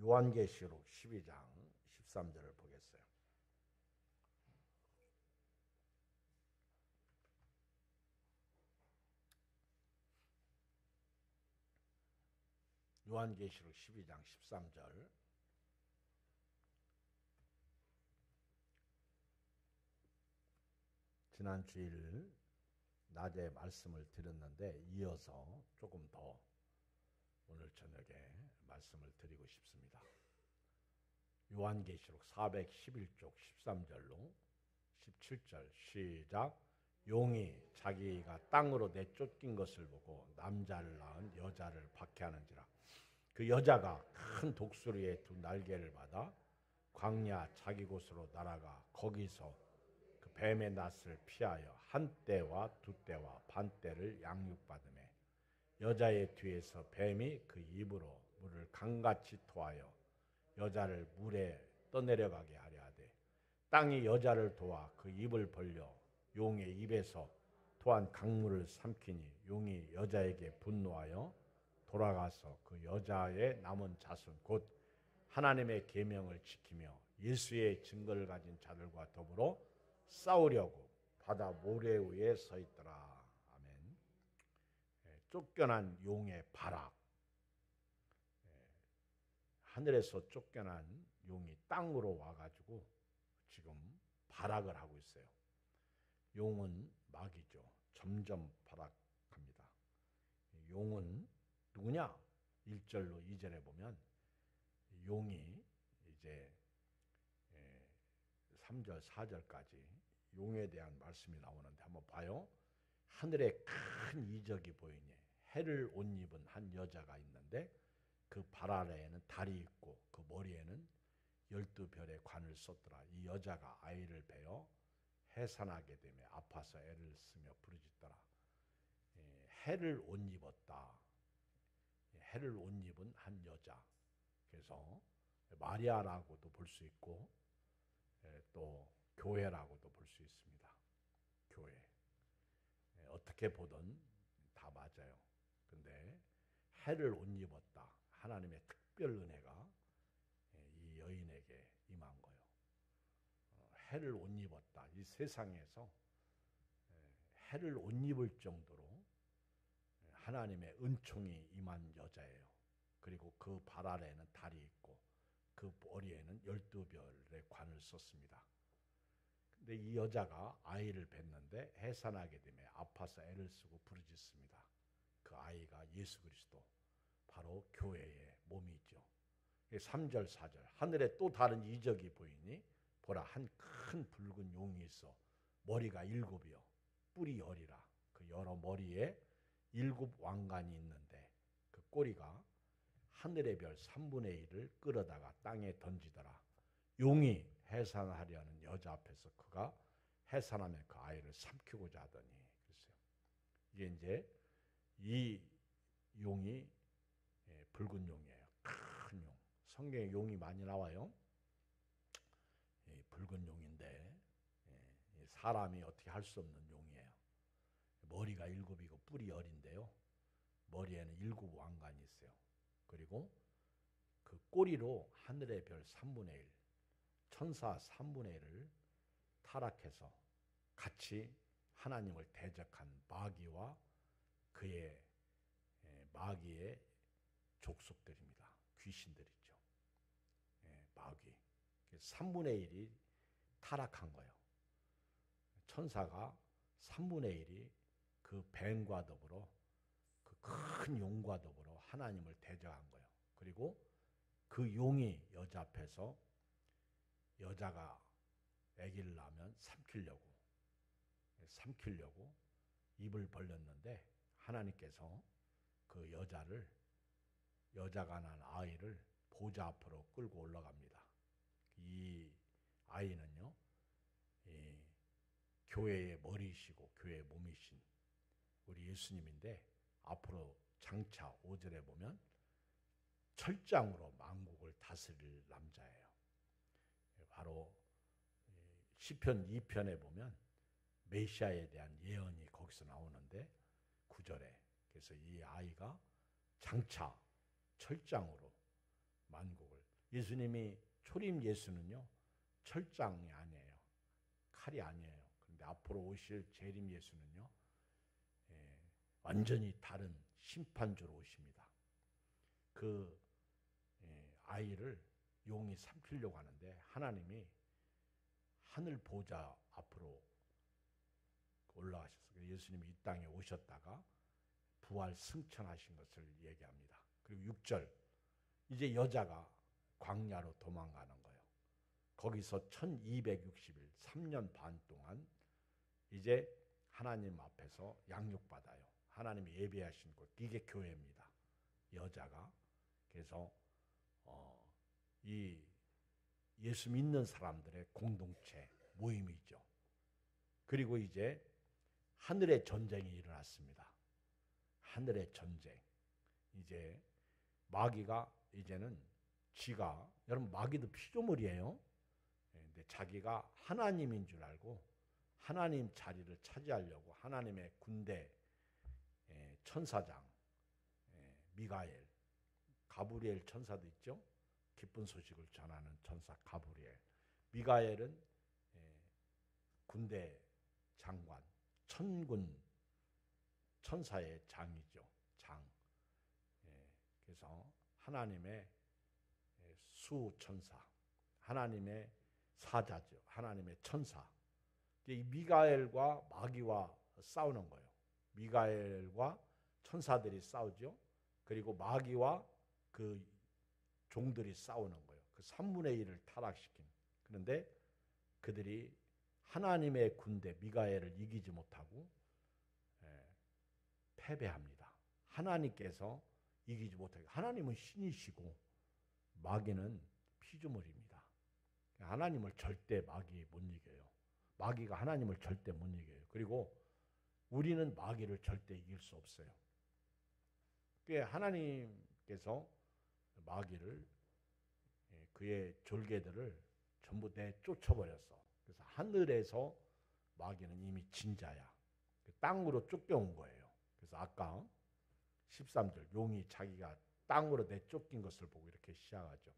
요한계시록 12장 13절을 보겠어요. 요한계시록 12장 13절. 지난 주일 낮에 말씀을 드렸는데 이어서 조금 더 오늘 저녁에 말씀을 드리고 싶습니다. 요한계시록 411쪽 13절로 17절 시작. 용이 자기가 땅으로 내쫓긴 것을 보고 남자를 낳은 여자를 박해하는지라. 그 여자가 큰 독수리의 두 날개를 받아 광야 자기 곳으로 날아가 거기서 그 뱀의 낯을 피하여 한 때와 두 때와 반 때를 양육받으매 여자의 뒤에서 뱀이 그 입으로 물을 강같이 토하여 여자를 물에 떠내려가게 하려 하되 땅이 여자를 도와 그 입을 벌려 용의 입에서 토한 강물을 삼키니 용이 여자에게 분노하여 돌아가서 그 여자의 남은 자손 곧 하나님의 계명을 지키며 예수의 증거를 가진 자들과 더불어 싸우려고 바다 모래 위에 서 있더라. 아멘. 쫓겨난 용의 발악. 하늘에서 쫓겨난 용이 땅으로 와가지고 지금 발악을 하고 있어요. 용은 마귀죠. 점점 발악합니다. 용은 누구냐? 1절로 2절에 보면 용이 이제 3절, 4절까지 용에 대한 말씀이 나오는데 한번 봐요. 하늘에 큰 이적이 보이니 해를 옷 입은 한 여자가 있는데 그 발 아래에는 달이 있고 그 머리에는 12별의 관을 썼더라. 이 여자가 아이를 베어 해산하게 되며 아파서 애를 쓰며 부르짖더라. 해를 옷 입었다. 해를 옷 입은 한 여자. 그래서 마리아라고도 볼 수 있고 또 교회라고도 볼 수 있습니다. 교회. 어떻게 보든 다 맞아요. 근데 해를 옷 입었다. 하나님의 특별 은혜가 이 여인에게 임한 거예요. 해를 옷 입었다. 이 세상에서 해를 옷 입을 정도로 하나님의 은총이 임한 여자예요. 그리고 그 발 아래에는 달이 있고 그 머리에는 12별의 관을 썼습니다. 근데 이 여자가 아이를 뵀는데 해산하게 되며 아파서 애를 쓰고 부르짖습니다. 그 아이가 예수 그리스도, 바로 교회의 몸이죠. 3절 4절 하늘에 또 다른 이적이 보이니 보라 한 큰 붉은 용이 있어 머리가 7이요 뿔이 10이라. 그 여러 머리에 7 왕관이 있는데 그 꼬리가 하늘의 별 3분의 1을 끌어다가 땅에 던지더라. 용이 해산하려는 여자 앞에서 그가 해산하면 그 아이를 삼키고자 하더니. 그랬어요. 이게 이제 이 용이 붉은 용이에요. 큰 용. 성경에 용이 많이 나와요. 붉은 용인데 사람이 어떻게 할 수 없는 용이에요. 머리가 7이고 뿔이 10인데요. 머리에는 7 왕관이 있어요. 그리고 그 꼬리로 하늘의 별 3분의 1, 천사 3분의 1을 타락해서 같이 하나님을 대적한 마귀와 그의 마귀의 족속들입니다. 귀신들이죠. 마귀. 3분의 1이 타락한 거예요. 천사가 3분의 1이 그 뱀과 더불어 그 큰 용과 더불어 하나님을 대적한 거예요. 그리고 그 용이 여자 앞에서 여자가 아기를 낳으면 삼키려고 입을 벌렸는데 하나님께서 그 여자가 낳은 아이를 보좌 앞으로 끌고 올라갑니다. 이 아이는요, 교회의 머리이시고 교회의 몸이신 우리 예수님인데 앞으로 장차 5절에 보면 철장으로 만국을 다스릴 남자예요. 바로 시편 2편에 보면 메시아에 대한 예언이 거기서 나오는데 9절에 그래서 이 아이가 장차 철장으로 만국을 예수님이 초림 예수는요, 철장이 아니에요. 칼이 아니에요. 그런데 앞으로 오실 재림 예수는요, 완전히 다른 심판주로 오십니다. 그 아이를 용이 삼키려고 하는데 하나님이 하늘 보좌 앞으로 올라가셨어요. 예수님이 이 땅에 오셨다가 부활 승천하신 것을 얘기합니다. 그리고 6절, 이제 여자가 광야로 도망가는 거예요. 거기서 1260일, 3년 반 동안 이제 하나님 앞에서 양육받아요. 하나님이 예배하신 곳, 이게 교회입니다. 여자가. 그래서 이 예수 믿는 사람들의 공동체, 모임이죠. 그리고 이제 하늘의 전쟁이 일어났습니다. 하늘의 전쟁. 이제 마귀가 이제는 지가, 여러분 마귀도 피조물이에요. 근데 자기가 하나님인 줄 알고 하나님 자리를 차지하려고 하나님의 군대 천사장 미가엘, 가브리엘 천사도 있죠. 기쁜 소식을 전하는 천사 가브리엘. 미가엘은 군대 장관, 천군 천사의 장이죠. 장. 그래서 하나님의 수천사, 하나님의 사자죠. 하나님의 천사. 이 미가엘과 마귀와 싸우는 거예요. 미가엘과 천사들이 싸우죠. 그리고 마귀와 그 종들이 싸우는 거예요. 그 3분의 1을 타락시킨. 그런데 그들이 하나님의 군대 미가엘을 이기지 못하고 패배합니다. 하나님께서 이기지 못하게. 하나님은 신이시고 마귀는 피조물입니다. 하나님을 절대 마귀 못 이겨요. 마귀가 하나님을 절대 못 이겨요. 그리고 우리는 마귀를 절대 이길 수 없어요. 하나님께서 마귀를, 그의 졸개들을 전부 내쫓아버렸어. 그래서 하늘에서 마귀는 이미 진자야. 땅으로 쫓겨온 거예요. 그래서 아까 13절, 용이 자기가 땅으로 내쫓긴 것을 보고 이렇게 시작하죠.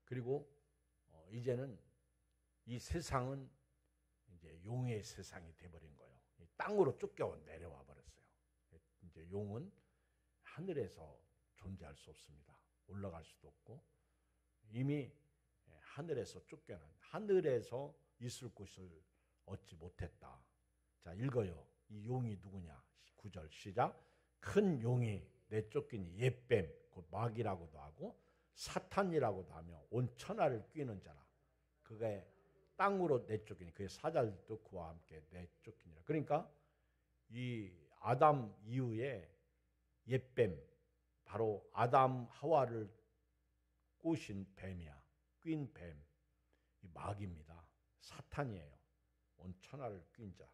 그리고 이제는 이 세상은 이제 용의 세상이 돼버린 거예요. 땅으로 쫓겨 내려와 버렸어요. 이제 용은 하늘에서 존재할 수 없습니다. 올라갈 수도 없고 이미 하늘에서 쫓겨난, 하늘에서 있을 곳을 얻지 못했다. 자, 읽어요. 이 용이 누구냐? 9절 시작. 큰 용이 내쫓기니 옛뱀, 곧 마귀라고도 하고 사탄이라고도 하며 온 천하를 뀌는 자라. 그게 땅으로 내쫓기니 그의 사자들도 그와 함께 내쫓기니라. 그러니까 이 아담 이후에 옛뱀, 바로 아담 하와를 꼬신 뱀이야. 뀐 뱀, 이 마귀입니다. 사탄이에요. 온 천하를 낀 자.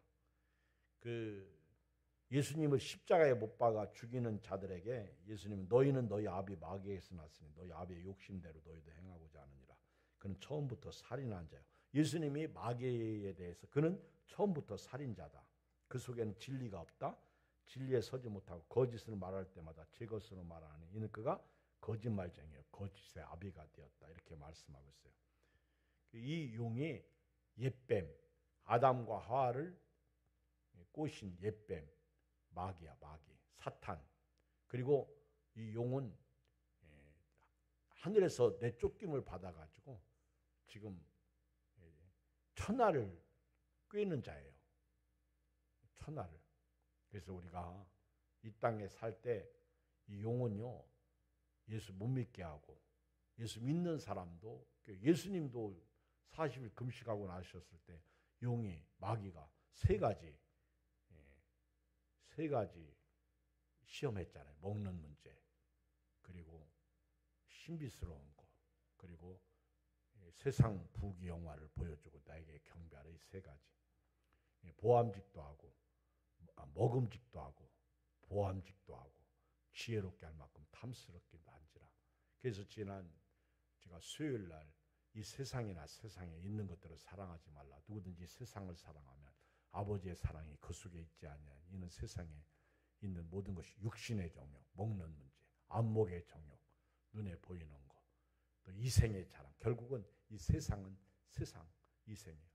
예수님을 십자가에 못 박아 죽이는 자들에게 예수님은 너희는 너희 아비 마귀에서 났으니 너희 아비의 욕심대로 너희도 행하고자 하느니라. 그는 처음부터 살인한 자요. 예수님이 마귀에 대해서 그는 처음부터 살인자다. 그 속에는 진리가 없다. 진리에 서지 못하고 거짓을 말할 때마다 제 것으로 말하니 이는 그가 거짓말쟁이요 거짓의 아비가 되었다. 이렇게 말씀하고 있어요. 이 용이 옛뱀, 아담과 하와를 꼬신 옛뱀, 마귀야, 마귀, 사탄. 그리고 이 용은 하늘에서 내쫓김을 받아가지고 지금 천하를 꿰는 자예요. 천하를. 그래서 우리가 이 땅에 살 때 이 용은요, 예수 못 믿게 하고 예수 믿는 사람도, 예수님도 40일 금식하고 나셨을 때 용이, 마귀가 세 가지 시험했잖아요. 먹는 문제, 그리고 신비스러운 거, 그리고 세상 부귀 영화를 보여주고 나에게 경배하라. 이 세 가지. 보암직도 하고 먹음직도 하고 보암직도 하고 지혜롭게 할 만큼 탐스럽기도 한지라. 그래서 제가 수요일 날 이 세상이나 세상에 있는 것들을 사랑하지 말라. 누구든지 세상을 사랑하면 아버지의 사랑이 그 속에 있지 아니하니 이는 세상에 있는 모든 것이 육신의 정욕, 먹는 문제, 안목의 정욕, 눈에 보이는 거, 또 이생의 자랑. 결국은 이 세상은 세상, 이생이에요.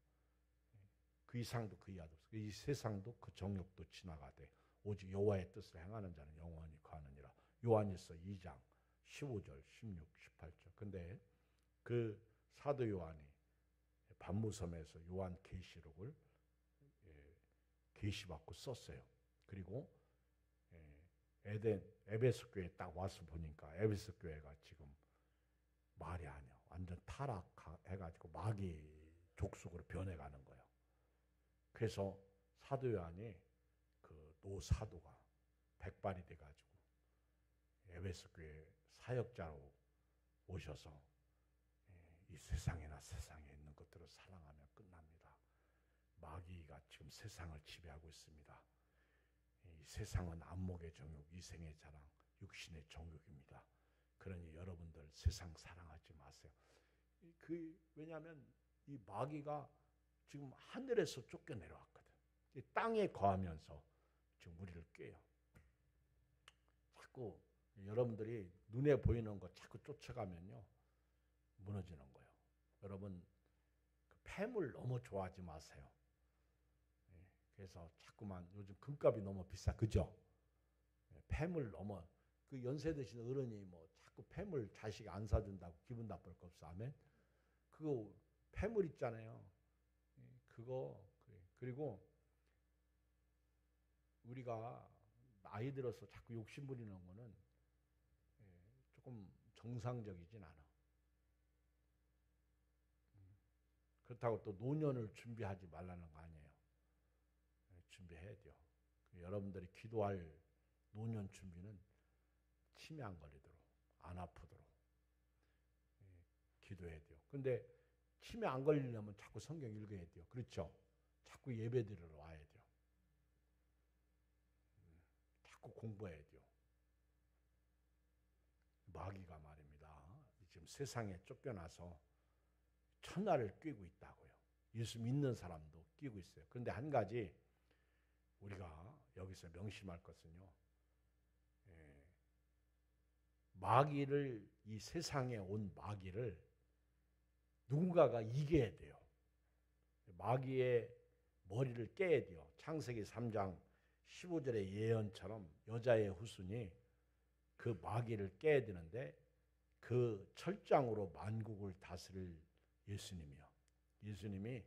그 이상도 그 이하도 없어. 이 세상도 그 정욕도 지나가되 오직 여호와의 뜻을 행하는 자는 영원히 거하느니라. 요한일서 2장 15절, 16, 18절. 근데 그 사도 요한이 반무섬에서 요한 계시록을 계시받고 썼어요. 그리고 에베소 교회에 딱 와서 보니까 에베소 교회가 지금 말이 아니야. 완전 타락해가지고 마귀 족속으로 변해가는 거예요. 그래서 사도 요한이 그 노사도가 백발이 돼가지고 에베소 교회 사역자로 오셔서 이 세상에 있는 것들을 사랑하면 끝납니다. 마귀가 지금 세상을 지배하고 있습니다. 이 세상은 안목의 정욕, 이생의 자랑, 육신의 정욕입니다. 그러니 여러분들 세상 사랑하지 마세요. 왜냐하면 이 마귀가 지금 하늘에서 쫓겨 내려왔거든. 이 땅에 거하면서 지금 우리를 꾀요. 자꾸 여러분들이 눈에 보이는 거 자꾸 쫓아가면요 무너지는 거예요. 여러분 그 폐물 너무 좋아하지 마세요. 그래서 자꾸만 요즘 금값이 너무 비싸, 그죠? 폐물 너무 그 연세 드신 어른이 뭐 자꾸 폐물 자식 안 사준다고 기분 나쁠 거 없어, 아멘? 그거 폐물 있잖아요. 그거 그리고 우리가 나이 들어서 자꾸 욕심 부리는 거는 조금 정상적이진 않아. 그렇다고 또 노년을 준비하지 말라는 거 아니에요. 준비해야 돼요. 여러분들이 기도할 노년 준비는 치매 안 걸리도록, 안 아프도록 기도해야 돼요. 근데 치매 안 걸리려면 자꾸 성경 읽어야 돼요. 그렇죠? 자꾸 예배 드리러 와야 돼요. 자꾸 공부해야 돼요. 마귀가 말입니다. 지금 세상에 쫓겨나서 천하를 꿰고 있다고요. 예수 믿는 사람도 끼고 있어요. 그런데 한 가지 우리가 여기서 명심할 것은요. 마귀를, 이 세상에 온 마귀를 누군가가 이겨야 돼요. 마귀의 머리를 깨야 돼요. 창세기 3장 15절의 예언처럼 여자의 후손이 그 마귀를 깨야 되는데 그 철장으로 만국을 다스릴 예수님이요. 예수님이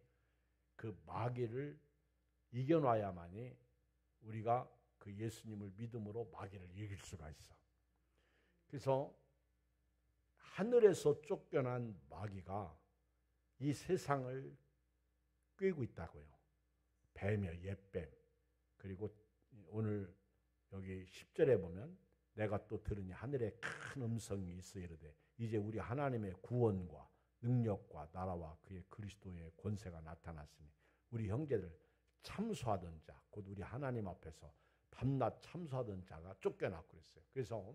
그 마귀를 이겨놔야만이 우리가 그 예수님을 믿음으로 마귀를 이길 수가 있어. 그래서 하늘에서 쫓겨난 마귀가 이 세상을 꿰고 있다고요. 뱀이요, 옛뱀. 그리고 오늘 여기 10절에 보면 내가 또 들으니 하늘에 큰 음성이 있어 이르되 이제 우리 하나님의 구원과 능력과 나라와 그의 그리스도의 권세가 나타났으니 우리 형제들 참소하던 자, 곧 우리 하나님 앞에서 밤낮 참소하던 자가 쫓겨났고 그랬어요. 그래서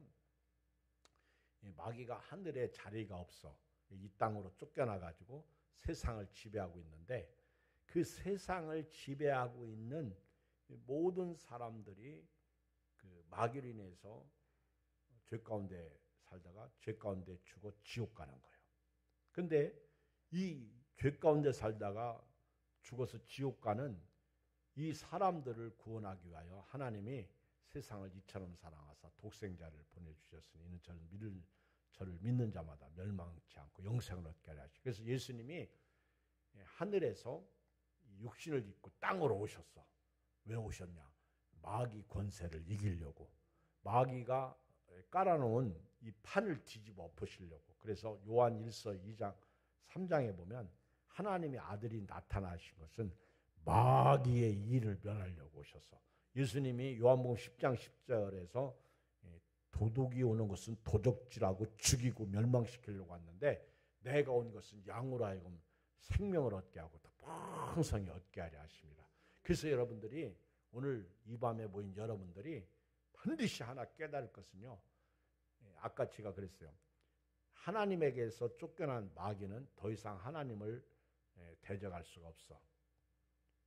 마귀가 하늘에 자리가 없어 이 땅으로 쫓겨나가지고 세상을 지배하고 있는데 그 세상을 지배하고 있는 모든 사람들이 그 마귀로 인해서 죄 가운데 살다가 죄 가운데 죽어 지옥 가는 거예요. 근데 이 죄 가운데 살다가 죽어서 지옥 가는 이 사람들을 구원하기 위하여 하나님이 세상을 이처럼 사랑하사 독생자를 보내주셨으니 이는 저를 믿는 자마다 멸망치 않고 영생을 얻게 하려 하시고 그래서 예수님이 하늘에서 육신을 입고 땅으로 오셨어. 왜 오셨냐? 마귀 권세를 이기려고. 마귀가 깔아놓은 이 판을 뒤집어 엎으시려고. 그래서 요한 1서 2장 3장에 보면 하나님의 아들이 나타나신 것은 마귀의 일을 면하려고 오셔서 예수님이 요한복음 10장 10절에서 도둑이 오는 것은 도적질하고 죽이고 멸망시키려고 왔는데 내가 온 것은 양으로 하여금 생명을 얻게 하고 더 풍성히 얻게 하려 하십니다. 그래서 여러분들이 오늘 이 밤에 모인 여러분들이 반드시 하나 깨달을 것은요. 아까 제가 그랬어요. 하나님에게서 쫓겨난 마귀는 더 이상 하나님을 대적할 수가 없어.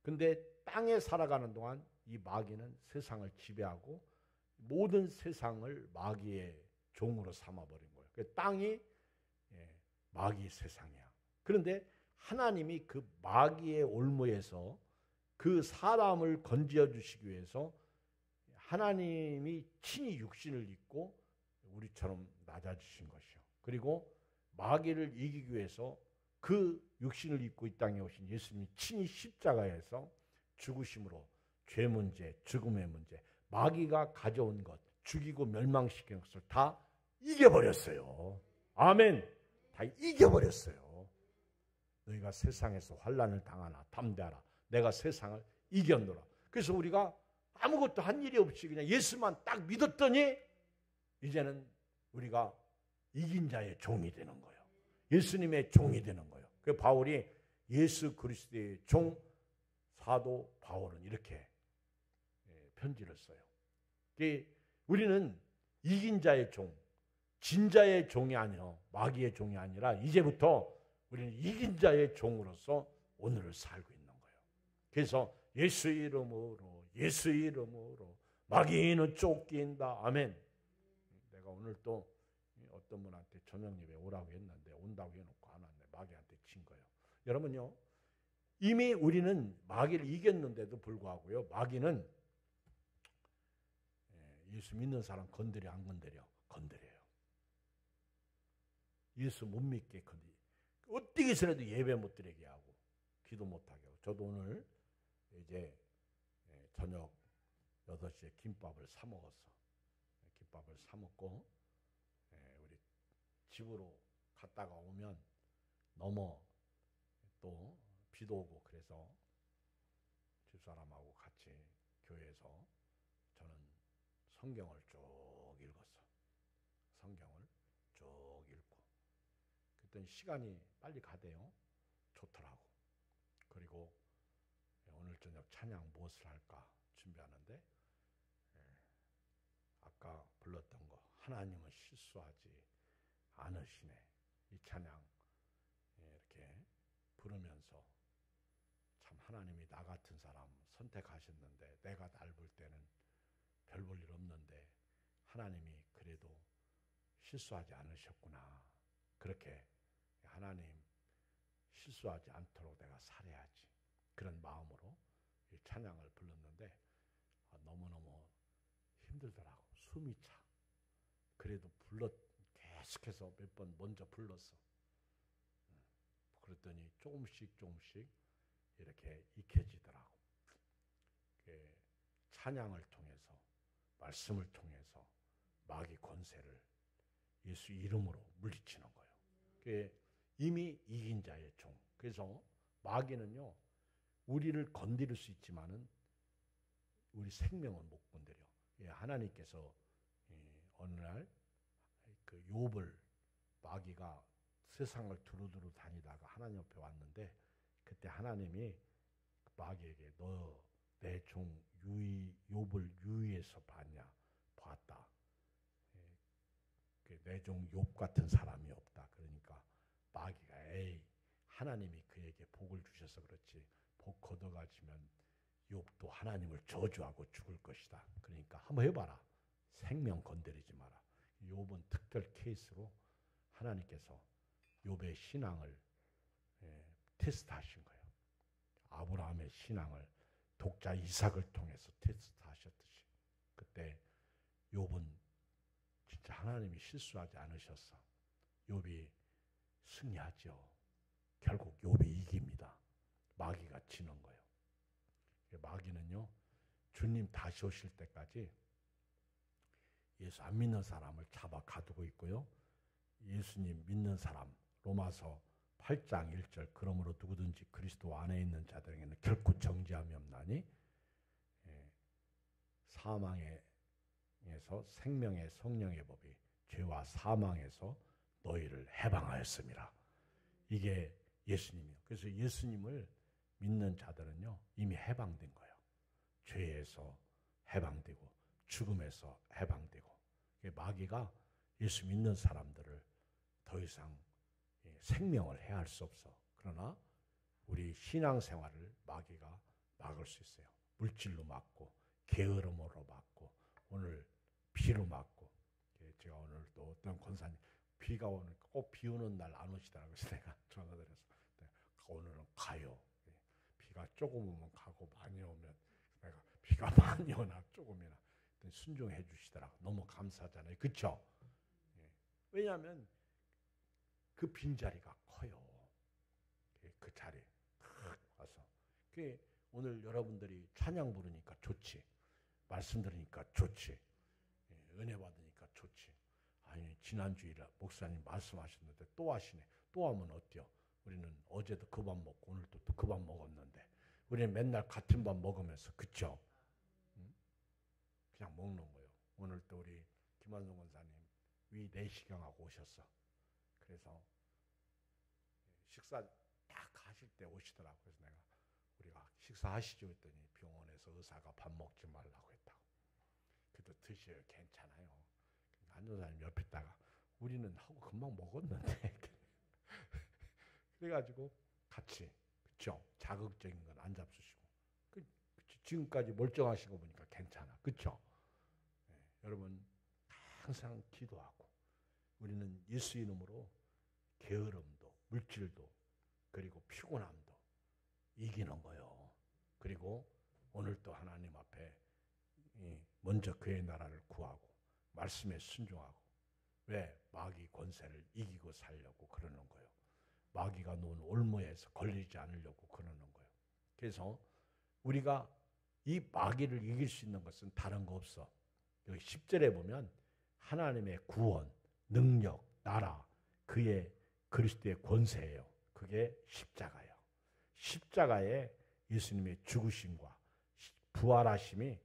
근데 땅에 살아가는 동안 이 마귀는 세상을 지배하고 모든 세상을 마귀의 종으로 삼아버린 거예요. 그 땅이 마귀 세상이야. 그런데 하나님이 그 마귀의 올무에서 그 사람을 건져 주시기 위해서 하나님이 친히 육신을 입고 우리처럼 낮아지신 것이요. 그리고 마귀를 이기기 위해서 그 육신을 입고 이 땅에 오신 예수님이 친히 십자가에서 죽으심으로 죄 문제, 죽음의 문제, 마귀가 가져온 것, 죽이고 멸망시킨 것을 다 이겨버렸어요. 아멘. 다 이겨버렸어요. 너희가 세상에서 환난을 당하나 담대하라. 내가 세상을 이겼노라. 그래서 우리가 아무것도 한 일이 없이 그냥 예수만 딱 믿었더니 이제는 우리가 이긴 자의 종이 되는 거예요. 예수님의 종이 되는 거예요. 그 바울이 예수 그리스도의 종 사도 바울은 이렇게 편지를 써요. 우리는 이긴 자의 종, 진자의 종이 아니라 마귀의 종이 아니라 이제부터 우리는 이긴 자의 종으로서 오늘을 살고 있는 거예요. 그래서 예수 이름으로 마귀는 쫓긴다. 아멘. 내가 오늘 또 어떤 분한테 저녁 예배 오라고 했는데 온다고 해놓고 안 왔네. 마귀한테 친 거예요. 여러분요, 이미 우리는 마귀를 이겼는데도 불구하고요, 마귀는 예수 믿는 사람 건드려 안 건드려? 건드려요. 예수 못 믿게 건드려. 어떻게 해서라도 예배 못 드리게 하고 기도 못 하게 하고. 저도 오늘 이제 저녁 8시에 김밥을 사 먹었어. 김밥을 사 먹고 우리 집으로 갔다가 오면 너무 또 비도 오고 그래서 집사람하고 같이 교회에서 저는 성경을 쭉 읽었어. 성경을 쭉 읽고 그랬더니 시간이 빨리 가대요. 좋더라고. 그리고 오늘 저녁 찬양 무엇을 할까 준비하는데 아까 불렀던 거 하나님은 실수하지 않으시네. 이 찬양 이렇게 부르면서 참 하나님이 나 같은 사람 선택하셨는데 내가 날 볼 때는 별 볼 일 없는데 하나님이 그래도 실수하지 않으셨구나. 그렇게 하나님 실수하지 않도록 내가 살아야지. 그런 마음으로 이 찬양을 불렀는데 너무너무 힘들더라고. 숨이 차. 그래도 계속해서 몇 번 먼저 불렀어. 그랬더니 조금씩 이렇게 익혀지더라고. 찬양을 통해서 말씀을 통해서 마귀 권세를 예수 이름으로 물리치는 거예요. 이미 이긴 자의 종. 그래서 마귀는요, 우리를 건드릴 수 있지만은 우리 생명은 못 건드려. 하나님께서 어느 날 그 욥을 마귀가 세상을 두루두루 다니다가 하나님 옆에 왔는데 그때 하나님이 마귀에게 너 내 종 욥을 유의해서 봤냐? 봤다. 내 종 욥 같은 사람이 없다. 그러니까 마귀가 에이 하나님이 그에게 복을 주셔서 그렇지 복 걷어가지면 욥도 하나님을 저주하고 죽을 것이다. 그러니까 한번 해봐라. 생명 건드리지 마라. 욥은 특별 케이스로 하나님께서 욥의 신앙을 테스트하신 거예요. 아브라함의 신앙을 독자 이삭을 통해서 테스트하셨듯이 그때 욥은 진짜 하나님이 실수하지 않으셨어. 욥이 승리하죠. 결국 욥이 이깁니다. 마귀가 지는 거예요. 마귀는요, 주님 다시 오실 때까지 예수 안 믿는 사람을 잡아 가두고 있고요. 예수님 믿는 사람, 로마서 8장 1절 그러므로 누구든지 그리스도 안에 있는 자들에게는 결코 정죄함이 없나니 사망에서 생명의 성령의 법이 죄와 사망에서 너희를 해방하였습니다. 이게 예수님이에요. 그래서 예수님을 믿는 자들은요 이미 해방된 거예요. 죄에서 해방되고 죽음에서 해방되고. 마귀가 예수 믿는 사람들을 더 이상 생명을 해할 수 없어. 그러나 우리 신앙생활을 마귀가 막을 수 있어요. 물질로 막고 게으름으로 막고 오늘 비로 막고. 제가 오늘 또 어떤 권사님 비가 오니까 비 오는 날 안 오시더라고요. 그래서 내가 전화드려서 오늘은 가요. 비가 조금 오면 가고 많이 오면 내가 비가 많이 오나 조금이나 순종해 주시더라고. 너무 감사하잖아요. 그렇죠? 왜냐하면 그 빈자리가 커요. 그 자리에 와서. 오늘 여러분들이 찬양 부르니까 좋지. 말씀 들으니까 좋지. 은혜 받으니까 좋지. 아니 지난주일에 목사님 말씀하셨는데 또 하시네. 또 하면 어때요? 우리는 어제도 그 밥 먹고 오늘도 또 그 밥 먹었는데 우리는 맨날 같은 밥 먹으면서 그쵸? 그냥 먹는 거예요. 오늘 또 우리 김한성 권사님 위 내시경하고 오셨어. 그래서 식사 딱 하실 때 오시더라고요. 그래서 내가 우리가 식사하시죠 했더니 병원에서 의사가 밥 먹지 말라고 했다고. 그래도 드셔요. 괜찮아요. 안전사님 옆에 있다가 우리는 하고 금방 먹었는데 그래가지고 같이 그쵸? 자극적인 건 안 잡수시고 지금까지 멀쩡하신 거 보니까 괜찮아. 그쵸? 네, 여러분 항상 기도하고 우리는 예수 이름으로 게으름도 물질도 그리고 피곤함도 이기는 거요. 그리고 오늘도 하나님 앞에 먼저 그의 나라를 구하고 말씀에 순종하고 왜 마귀 권세를 이기고 살려고 그러는 거예요. 마귀가 놓은 올무에서 걸리지 않으려고 그러는 거예요. 그래서 우리가 이 마귀를 이길 수 있는 것은 다른 거 없어. 여기 10절에 보면 하나님의 구원, 능력, 나라, 그의 그리스도의 권세예요. 그게 십자가예요. 십자가에 예수님의 죽으심과 부활하심이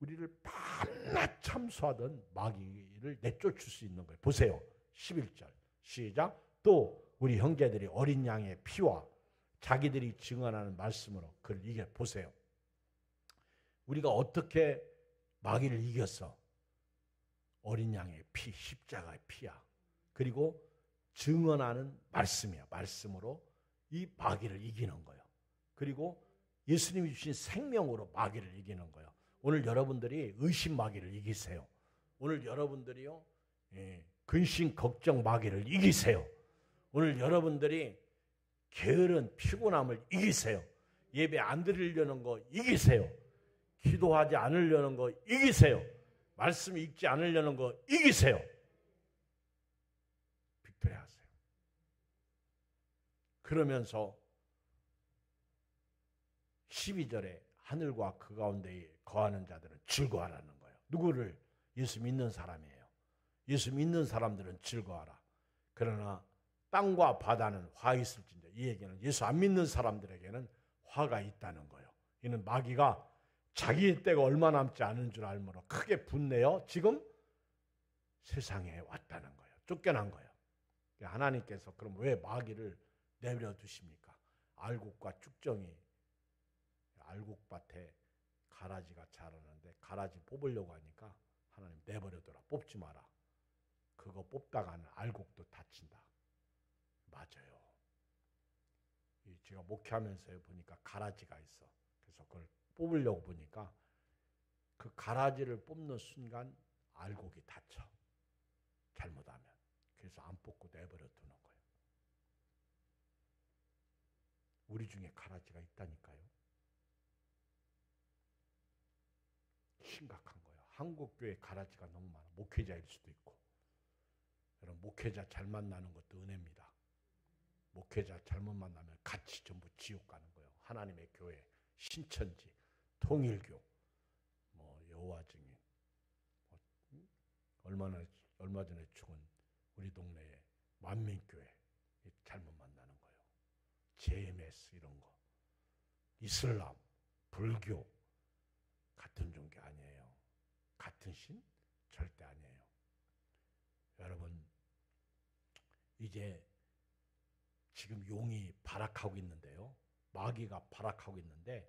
우리를 밤낮 참수하던 마귀를 내쫓을 수 있는 거예요. 보세요. 11절 시작. 또 우리 형제들이 어린 양의 피와 자기들이 증언하는 말씀으로 그를 이겨 보세요. 우리가 어떻게 마귀를 이겼어? 어린 양의 피, 십자가의 피야. 그리고 증언하는 말씀이야. 말씀으로 이 마귀를 이기는 거예요. 그리고 예수님이 주신 생명으로 마귀를 이기는 거예요. 오늘 여러분들이 의심 마귀를 이기세요. 오늘 여러분들이요, 근심 걱정 마귀를 이기세요. 오늘 여러분들이 게으른 피곤함을 이기세요. 예배 안 드리려는 거 이기세요. 기도하지 않으려는 거 이기세요. 말씀 읽지 않으려는 거 이기세요. 빅토리 하세요. 그러면서 12절에 하늘과 그 가운데에 거하는 자들은 즐거워하라는 거예요. 누구를? 예수 믿는 사람이에요. 예수 믿는 사람들은 즐거워하라. 그러나 땅과 바다는 화 있을진데, 이 얘기는 예수 안 믿는 사람들에게는 화가 있다는 거예요. 이는 마귀가 자기의 때가 얼마 남지 않은 줄 알므로 크게 분내어 지금 세상에 왔다는 거예요. 쫓겨난 거예요. 하나님께서 그럼 왜 마귀를 내버려 두십니까? 알곡과 쭉정이 알곡밭에 가라지가 자라는데 가라지 뽑으려고 하니까 하나님 내버려둬라. 뽑지 마라. 그거 뽑다가는 알곡도 다친다. 맞아요. 제가 목회하면서 보니까 가라지가 있어. 그래서 그걸 뽑으려고 보니까 그 가라지를 뽑는 순간 알곡이 다쳐. 잘못하면. 그래서 안 뽑고 내버려 두는 거예요. 우리 중에 가라지가 있다니까요. 심각한 거예요. 한국 교회 가라지가 너무 많아. 목회자일 수도 있고. 여러분 목회자 잘 만나는 것도 은혜입니다. 목회자 잘못 만나면 같이 전부 지옥 가는 거예요. 하나님의 교회, 신천지, 통일교, 여호와 증인, 얼마 전에 죽은 우리 동네에 만민교회 잘못 만나는 거예요. JMS 이런 거, 이슬람, 불교 같은 종교 아니에요. 같은 신 절대 아니에요. 여러분 이제 지금 용이 발악하고 있는데요. 마귀가 발악하고 있는데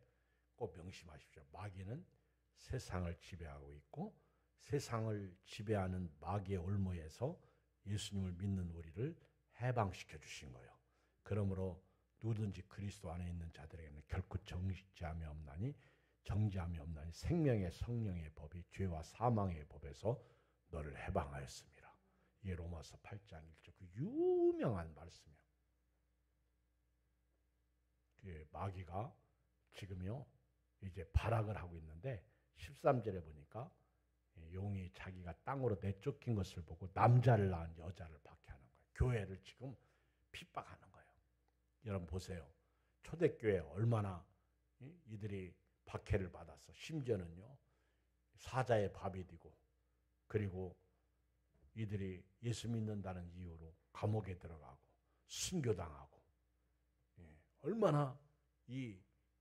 꼭 명심하십시오. 마귀는 세상을 지배하고 있고 세상을 지배하는 마귀의 올무에서 예수님을 믿는 우리를 해방시켜 주신 거예요. 그러므로 누구든지 그리스도 안에 있는 자들에게는 결코 정죄함이 없나니 생명의 성령의 법이 죄와 사망의 법에서 너를 해방하였습니다. 이게 로마서 8장 1절 그 유명한 말씀이에요. 그 마귀가 지금요 이제 발악을 하고 있는데 13절에 보니까 용이 자기가 땅으로 내쫓긴 것을 보고 남자를 낳은 여자를 박해하는 거예요. 교회를 지금 핍박하는 거예요. 여러분 보세요. 초대교회 얼마나 이들이 박해를 받았어. 심지어는요 사자의 밥이 되고 그리고 이들이 예수 믿는다는 이유로 감옥에 들어가고 순교당하고 얼마나 이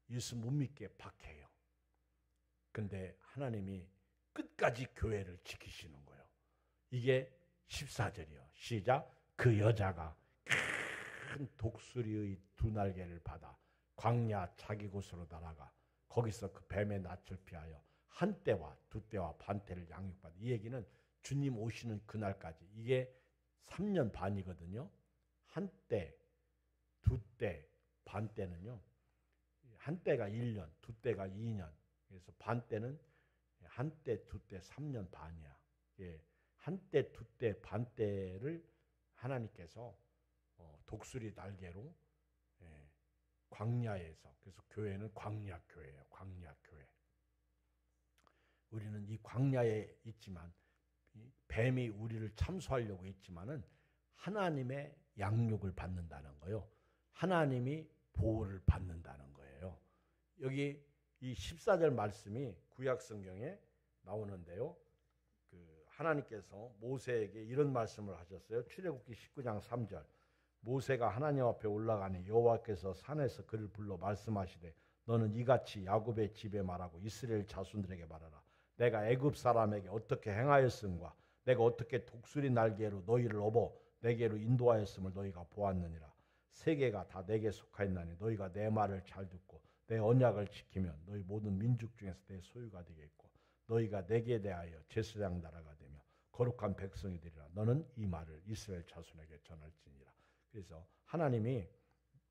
예수 못 믿게 박해요. 근데 하나님이 끝까지 교회를 지키시는 거예요. 이게 14절이요. 시작. 그 여자가 큰 독수리의 두 날개를 받아 광야 자기 곳으로 날아가 거기서 그 뱀의 낯을 피하여 한 때와 두 때와 반 때를 양육받아. 이 얘기는 주님 오시는 그날까지 이게 3년 반이거든요. 한 때, 두 때, 반 때는요. 한 때가 1년, 두 때가 2년. 그래서 반 때는 한 때, 두 때, 3년 반이야. 예, 한 때, 두 때, 반 때를 하나님께서 독수리 날개로 광야에서 그래서 교회는 광야교회예요. 광야교회. 우리는 이 광야에 있지만 뱀이 우리를 참수하려고 했지만은 하나님의 양육을 받는다는 거예요. 하나님이 보호를 받는다는 거예요. 여기 이 14절 말씀이 구약 성경에 나오는데요. 그 하나님께서 모세에게 이런 말씀을 하셨어요. 출애굽기 19장 3절. 모세가 하나님 앞에 올라가니 여호와께서 산에서 그를 불러 말씀하시되 너는 이같이 야곱의 집에 말하고 이스라엘 자손들에게 말하라. 내가 애굽 사람에게 어떻게 행하였음과 내가 어떻게 독수리 날개로 너희를 업어 내게로 인도하였음을 너희가 보았느니라. 세계가 다 내게 속하였나니 너희가 내 말을 잘 듣고 내 언약을 지키면 너희 모든 민족 중에서 내 소유가 되겠고 너희가 내게 대하여 제사장 나라가 되며 거룩한 백성이 되리라. 너는 이 말을 이스라엘 자손에게 전할지니라. 그래서 하나님이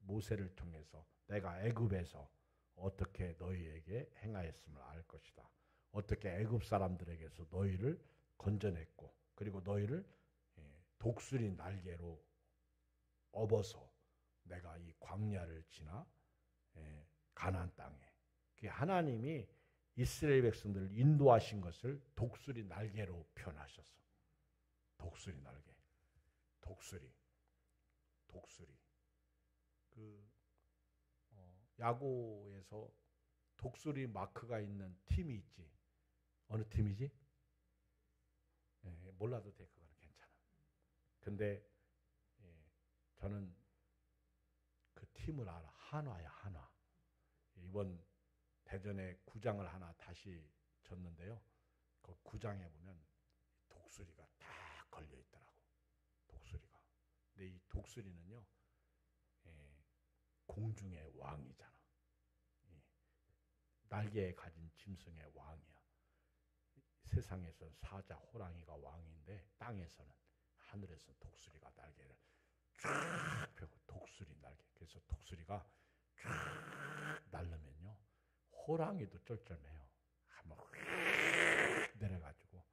모세를 통해서 내가 애굽에서 어떻게 너희에게 행하였음을 알 것이다. 어떻게 애굽 사람들에게서 너희를 건져냈고 그리고 너희를 독수리 날개로 업어서 내가 이 광야를 지나 가나안 땅에 하나님이 이스라엘 백성들을 인도하신 것을 독수리 날개로 표현하셨어. 독수리 날개. 독수리. 야구에서 독수리 마크가 있는 팀이 있지. 어느 팀이지? 몰라도 돼. 그거는 괜찮아. 근데 저는 그 팀을 알아. 한화야, 한화. 이번 대전에 구장을 하나 다시 졌는데요. 그 구장에 보면 독수리가 딱 걸려 있더라고. 독수리가. 근데 이 독수리는요. 공중의 왕이잖아. 날개에 가진 짐승의 왕이야. 세상에서는 사자, 호랑이가 왕인데 땅에서는 하늘에서 독수리가 날개를 쫙 펴고 독수리 날개. 그래서 독수리가 쫙 날르면요. 호랑이도 쩔쩔매요. 한번 내려가지고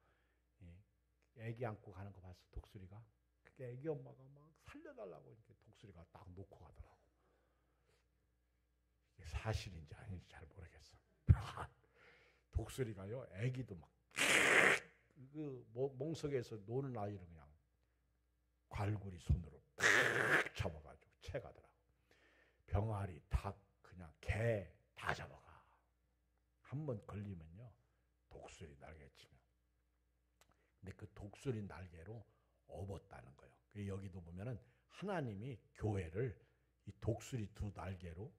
애기 안고 가는 거 봤어? 독수리가? 그게 애기 엄마가 막 살려달라고 이렇게 독수리가 딱 놓고 가더라고. 이게 사실인지 아닌지 잘 모르겠어. 독수리가요, 애기도 막 그 몽석에서 노는 아이를 그냥 괄구리 손으로 팍 잡아가지고 채가더라고. 병아리, 닭, 그냥 개 다 잡아가. 한번 걸리면요, 독수리 날개 치면. 근데 그 독수리 날개로 업었다는 거예요. 여기도 보면은 하나님이 교회를 이 독수리 두 날개로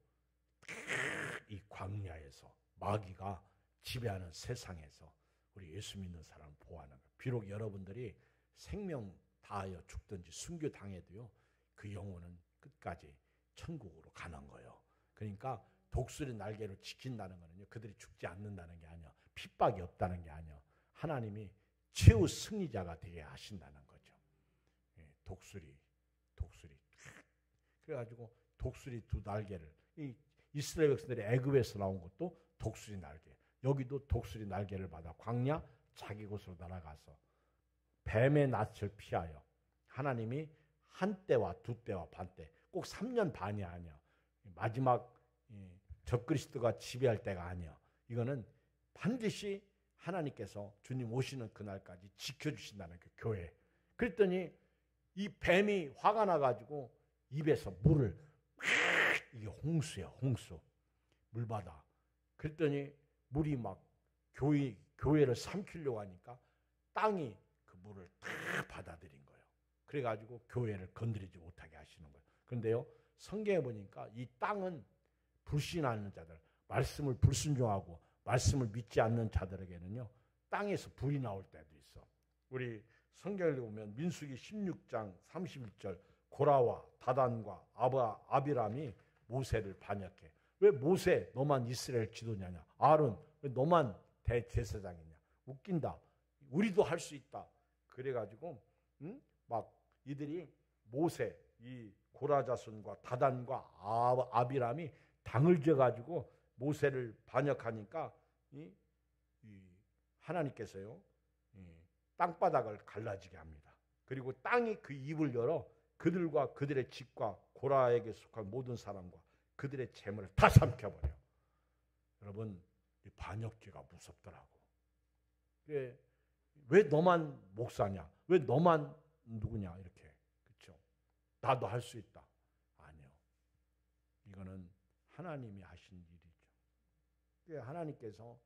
이 광야에서 마귀가 지배하는 세상에서 우리 예수 믿는 사람을 보호하는 거예요. 비록 여러분들이 생명 다하여 죽든지 순교 당해도요, 그 영혼은 끝까지 천국으로 가는 거예요. 그러니까 독수리 날개로 지킨다는 거는요, 그들이 죽지 않는다는 게 아니야. 핍박이 없다는 게 아니야. 하나님이 최후 승리자가 되게 하신다는 거죠. 독수리. 그래가지고 독수리 두 날개를 이 이스라엘 백성들이 애굽에서 나온 것도 독수리 날개. 여기도 독수리 날개를 받아 광야 자기 곳으로 날아가서 뱀의 낯을 피하여 하나님이 한 때와 두 때와 반 때, 꼭 3년 반이 아니야. 마지막 적그리스도가 지배할 때가 아니야. 이거는 반드시 하나님께서 주님 오시는 그날까지 지켜주신다는 그 교회. 그랬더니 이 뱀이 화가 나가지고 입에서 물을 막, 이게 홍수야, 홍수. 물바다. 그랬더니 물이 막 교회를 삼키려고 하니까 땅이 그 물을 다 받아들인 거예요. 그래가지고 교회를 건드리지 못하게 하시는 거예요. 그런데요, 성경에 보니까 이 땅은 불신하는 자들, 말씀을 불순종하고 말씀을 믿지 않는 자들에게는요, 땅에서 불이 나올 때도 있어. 우리 성경을 보면 민수기 16장 31절, 고라와 다단과 아비람이 모세를 반역해. 왜 모세 너만 이스라엘 지도자냐? 아론 왜 너만 대제사장이냐? 웃긴다. 우리도 할 수 있다. 그래가지고 막 이들이 모세, 이 고라 자손과 다단과 아비람이 당을 져가지고 모세를 반역하니까 이 하나님께서요, 땅바닥을 갈라지게 합니다. 그리고 땅이 그 입을 열어 그들과 그들의 집과 고라에게 속한 모든 사람과 그들의 재물을 다 삼켜버려. 여러분, 이 반역죄가 무섭더라고. 왜 너만 목사냐? 왜 너만 누구냐? 이렇게. 그렇죠? 나도 할 수 있다. 아니요. 이거는 하나님이 하신 일이죠. 하나님께서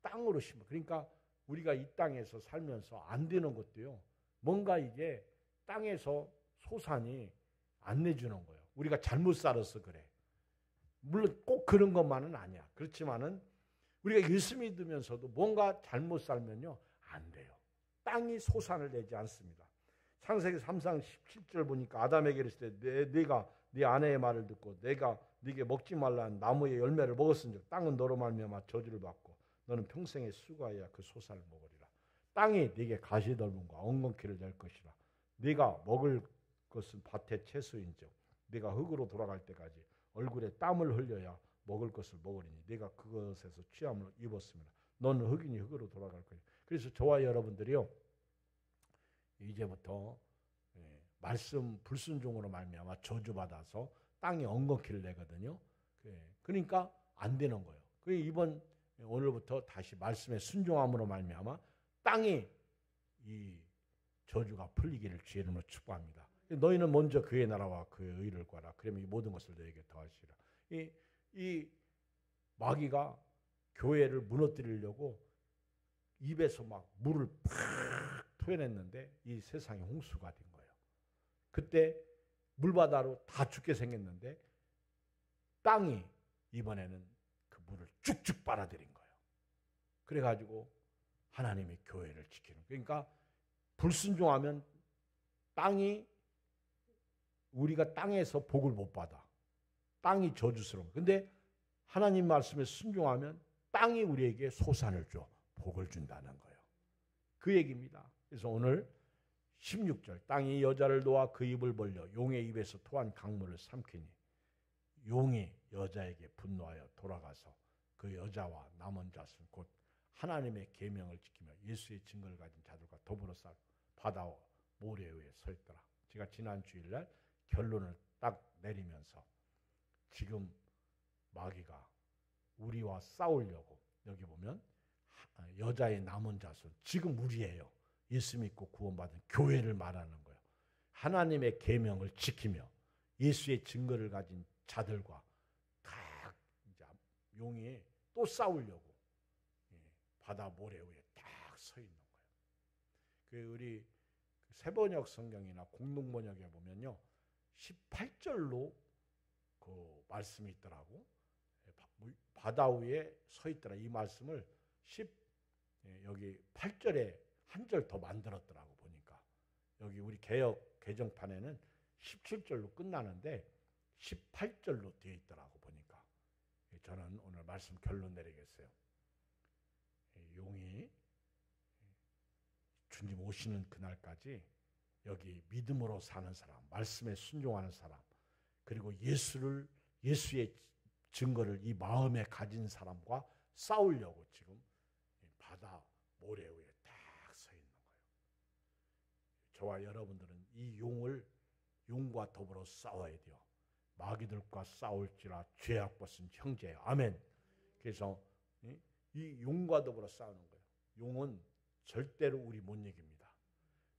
땅으로 심어. 그러니까 우리가 이 땅에서 살면서 안 되는 것도요, 뭔가 이게 땅에서 소산이 안 내주는 거예요. 우리가 잘못 살아서 그래. 물론 꼭 그런 것만은 아니야. 그렇지만은 우리가 예수 믿으면서도 뭔가 잘못 살면요, 안 돼요. 땅이 소산을 내지 않습니다. 창세기 3장 17절 보니까 아담에게 이르시되 네가 네 아내의 말을 듣고 내가 네게 먹지 말라는 나무의 열매를 먹었은즉 땅은 너로 말미암아 저주를 받고 너는 평생에 수고하여야 그 소산을 먹으리라. 땅이 네게 가시덤불과 엉겅퀴를 낼 것이라. 네가 먹을 것은 밭의 채소인즉 네가 흙으로 돌아갈 때까지 얼굴에 땀을 흘려야 먹을 것을 먹으리니 네가 그것에서 취함을 입었으면 너는 흙이니 흙으로 돌아갈 거야. 그래서 저와 여러분들이요, 이제부터 말씀 불순종으로 말미암아 저주받아서 땅이 엉겅퀴를 내거든요. 그러니까 안 되는 거예요. 오늘부터 다시 말씀에 순종함으로 말미암아 땅이 이 저주가 풀리기를 주의 이름으로 축복합니다. 너희는 먼저 그의 나라와 그의 의를 구하라. 그러면 이 모든 것을 너에게 더하시리라. 이 마귀가 교회를 무너뜨리려고 입에서 막 물을 팍 토해냈는데 이 세상이 홍수가 된 거예요. 그때 물바다로 다 죽게 생겼는데 땅이 이번에는 그 물을 쭉쭉 빨아들인 거예요. 그래가지고 하나님의 교회를 지키는. 그러니까 불순종하면 땅이, 우리가 땅에서 복을 못 받아. 땅이 저주스러운 거예요. 근데 하나님 말씀에 순종하면 땅이 우리에게 소산을 줘. 복을 준다는 거예요. 그 얘기입니다. 그래서 오늘 16절, 땅이 여자를 놓아 그 입을 벌려 용의 입에서 토한 강물을 삼키니 용이 여자에게 분노하여 돌아가서 그 여자와 남은 자손 곧 하나님의 계명을 지키며 예수의 증거를 가진 자들과 더불어 바다 모래 위에 서 있더라. 제가 지난 주일날 결론을 딱 내리면서 지금 마귀가 우리와 싸우려고, 여기 보면 여자의 남은 자손, 지금 우리예요. 예수 믿고 구원받은 교회를 말하는 거예요. 하나님의 계명을 지키며 예수의 증거를 가진 자들과 딱 이제 용이 또 싸우려고 바다 모래 위에 딱 서 있는 거예요. 우리 세번역 성경이나 공동번역에 보면요, 18절로 그 말씀이 있더라고. 바다 위에 서 있더라. 이 말씀을 여기 8절에 한 절 더 만들었더라고 보니까. 여기 우리 개역 개정판에는 17절로 끝나는데 18절로 되어 있더라고 보니까. 저는 오늘 말씀 결론 내리겠어요. 용이 주님 오시는 그날까지 여기 믿음으로 사는 사람, 말씀에 순종하는 사람, 그리고 예수의 증거를 이 마음에 가진 사람과 싸우려고 지금 바다 모래 위에 딱 서 있는 거예요. 저와 여러분들은 이 용과 더불어 싸워야 돼요. 마귀들과 싸울지라 죄악 벗은 형제예요. 아멘. 그래서 이 용과 더불어 싸우는 거예요. 용은 절대로 우리 못 이깁니다.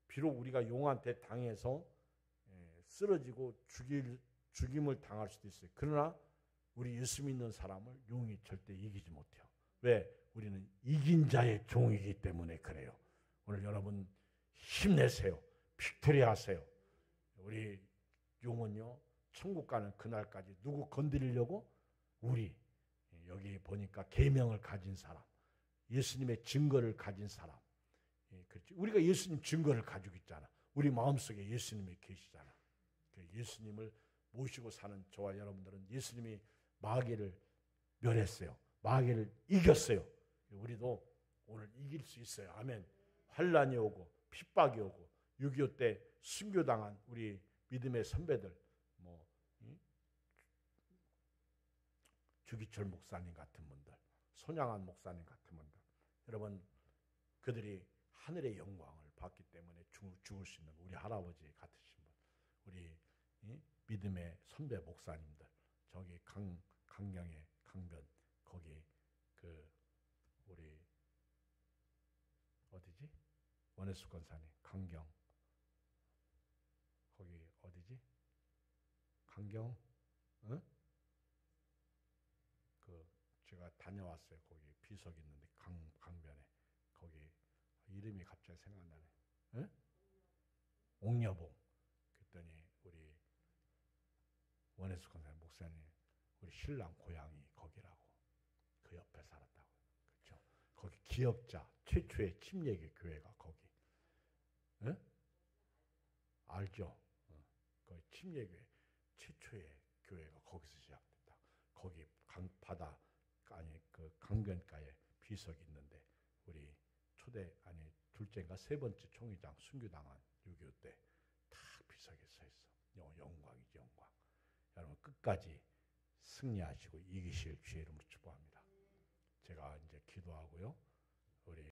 비록 우리가 용한테 당해서 쓰러지고 죽임을 당할 수도 있어요. 그러나 우리 예수 믿는 사람을 용이 절대 이기지 못해요. 왜? 우리는 이긴 자의 종이기 때문에 그래요. 오늘 여러분 힘내세요. 빅토리 하세요. 우리 용은요, 천국 가는 그날까지 누구 건드리려고? 우리 여기 보니까 계명을 가진 사람, 예수님의 증거를 가진 사람, 그렇지? 우리가 예수님 증거를 가지고 있잖아. 우리 마음속에 예수님이 계시잖아. 예수님을 모시고 사는 저와 여러분들은 예수님이 마귀를 멸했어요. 마귀를 이겼어요. 우리도 오늘 이길 수 있어요. 아멘. 환난이 오고 핍박이 오고 6.25 때 순교당한 우리 믿음의 선배들, 주기철 목사님 같은 분들, 손양한 목사님 같은 분들, 여러분 그들이 하늘의 영광을 받기 때문에 죽을 수 있는 우리 할아버지 같으신 분, 우리 믿음의 선배 목사님들, 저기 강경의 강변 거기 우리 어디지? 원해수 권사님 강경 거기 어디지? 강경 제가 다녀왔어요. 거기 비석 있는데 강변에 거기 이름이 갑자기 생각나네. 옥녀봉. 그랬더니 우리 원해수 권사님 목사님 우리 신랑 고향이 거기라고. 그 옆에 살았다고. 그렇죠? 거기 기억자 최초의 침례교 교회가 거기. 알죠? 거기 침례교회 최초의 교회가 거기서 시작됐다. 거기 강바다 그 강변가에 비석이 있는데 우리 둘째인가 세 번째 총회장 순교당한 6.25 때 다 비석에 서 있어. 영광이지 영광. 여러분 끝까지 승리하시고 이기실 주의 이름으로 축복합니다. 제가 이제 기도하고요. 우리